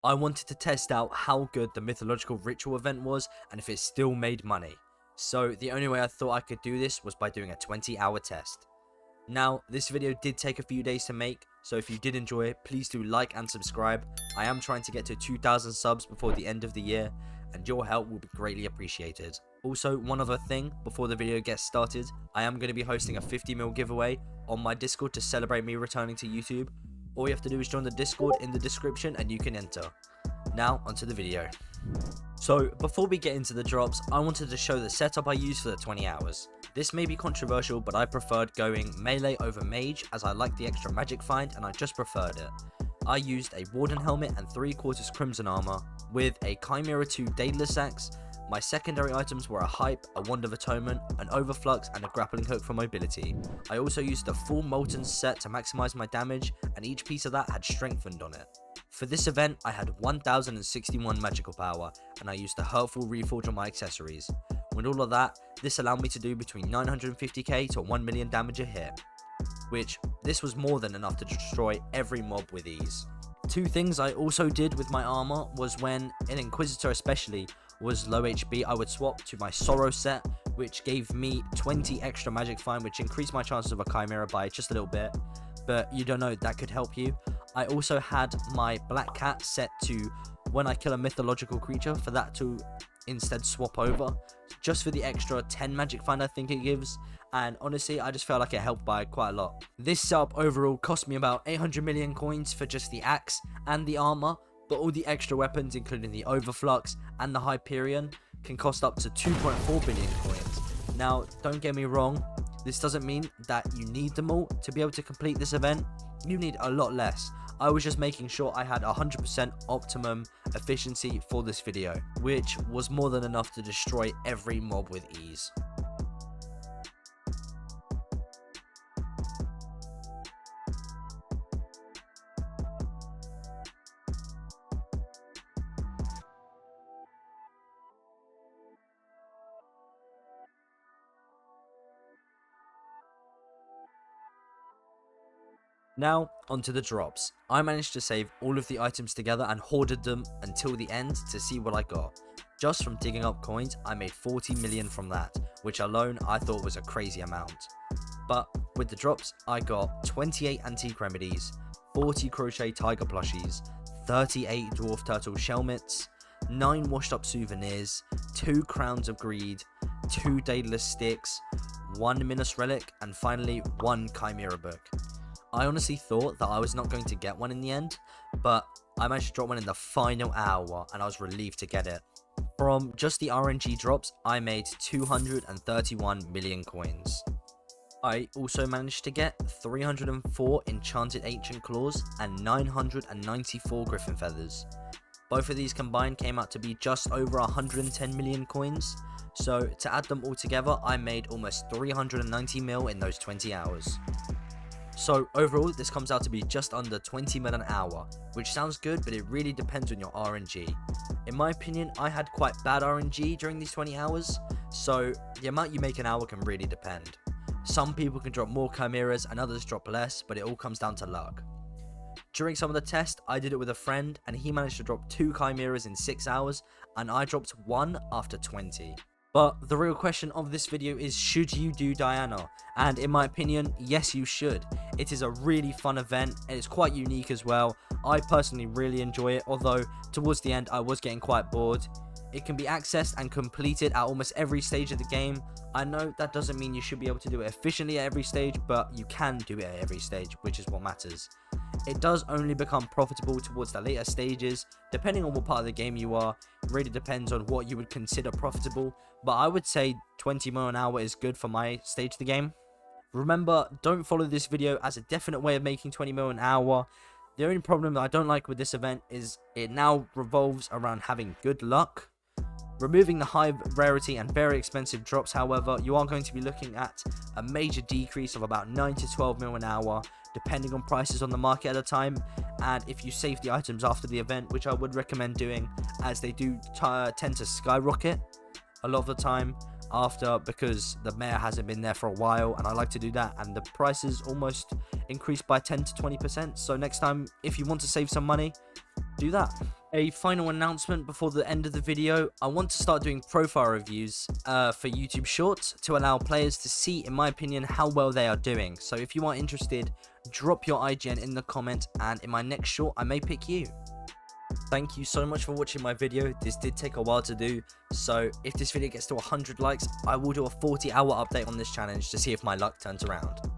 I wanted to test out how good the mythological ritual event was and if it still made money. So the only way I thought I could do this was by doing a 20-hour test. Now, this video did take a few days to make, so if you did enjoy it, please do like and subscribe. I am trying to get to 2,000 subs before the end of the year, and your help will be greatly appreciated. Also, one other thing, before the video gets started, I am going to be hosting a 50 mil giveaway on my Discord to celebrate me returning to YouTube. All you have to do is join the Discord in the description and you can enter. Now, onto the video. So, before we get into the drops, I wanted to show the setup I used for the 20 hours. This may be controversial, but I preferred going melee over mage as I liked the extra magic find and I just preferred it. I used a warden helmet and 3/4 crimson armor with a Chimera 2 Daedalus axe. My secondary items were a hype, a wand of atonement, an overflux and a grappling hook for mobility. I also used a full molten set to maximize my damage and each piece of that had strengthened on it. For this event I had 1061 magical power and I used the hurtful reforge on my accessories. With all of that, this allowed me to do between 950k to 1 million damage a hit, which this was more than enough to destroy every mob with ease. Two things I also did with my armor was when an Inquisitor especially was low HP, I would swap to my Sorrow set, which gave me 20 extra magic find, which increased my chances of a Chimera by just a little bit, but you don't know, that could help you. I also had my Black Cat set to when I kill a mythological creature, for that to instead swap over, just for the extra 10 magic find I think it gives, and honestly I just felt like it helped by quite a lot. This setup overall cost me about 800 million coins for just the axe and the armor, but all the extra weapons including the Overflux and the Hyperion can cost up to 2.4 billion coins. Now don't get me wrong, this doesn't mean that you need them all to be able to complete this event. You need a lot less. I was just making sure I had 100% optimum efficiency for this video, which was more than enough to destroy every mob with ease. Now, onto the drops. I managed to save all of the items together and hoarded them until the end to see what I got. Just from digging up coins, I made 40 million from that, which alone I thought was a crazy amount. But with the drops, I got 28 antique remedies, 40 crochet tiger plushies, 38 dwarf turtle shell mitts, 9 washed up souvenirs, 2 crowns of greed, 2 Daedalus sticks, 1 Minos relic, and finally 1 Chimera book. I honestly thought that I was not going to get one in the end, but I managed to drop one in the final hour and I was relieved to get it. From just the RNG drops, I made 231 million coins. I also managed to get 304 enchanted ancient claws and 994 griffin feathers. Both of these combined came out to be just over 110 million coins, so to add them all together I made almost 390 mil in those 20 hours. So overall, this comes out to be just under 20 mil an hour, which sounds good, but it really depends on your RNG. In my opinion, I had quite bad RNG during these 20 hours, so the amount you make an hour can really depend. Some people can drop more chimeras and others drop less, but it all comes down to luck. During some of the tests, I did it with a friend, and he managed to drop 2 chimeras in 6 hours, and I dropped 1 after 20. But the real question of this video is, should you do Diana? And in my opinion, yes you should. It is a really fun event and it's quite unique as well. I personally really enjoy it, although towards the end I was getting quite bored. It can be accessed and completed at almost every stage of the game. I know that doesn't mean you should be able to do it efficiently at every stage, but you can do it at every stage, which is what matters. It does only become profitable towards the later stages, depending on what part of the game you are. It really depends on what you would consider profitable, but I would say 20 mil an hour is good for my stage of the game. Remember, don't follow this video as a definite way of making 20 mil an hour. The only problem that I don't like with this event is it now revolves around having good luck. Removing the high rarity and very expensive drops, however, you are going to be looking at a major decrease of about 9 to 12 mil an hour, depending on prices on the market at the time, and if you save the items after the event, which I would recommend doing, as they do tend to skyrocket a lot of the time after, because the mayor hasn't been there for a while, and I like to do that, and the prices almost increase by 10 to 20%, so next time, if you want to save some money, do that. A final announcement before the end of the video: I want to start doing profile reviews for YouTube Shorts to allow players to see, in my opinion, how well they are doing. So if you are interested, drop your IGN in the comment, and in my next short I may pick you. Thank you so much for watching my video. This did take a while to do, so if this video gets to 100 likes, I will do a 40-hour update on this challenge to see if my luck turns around.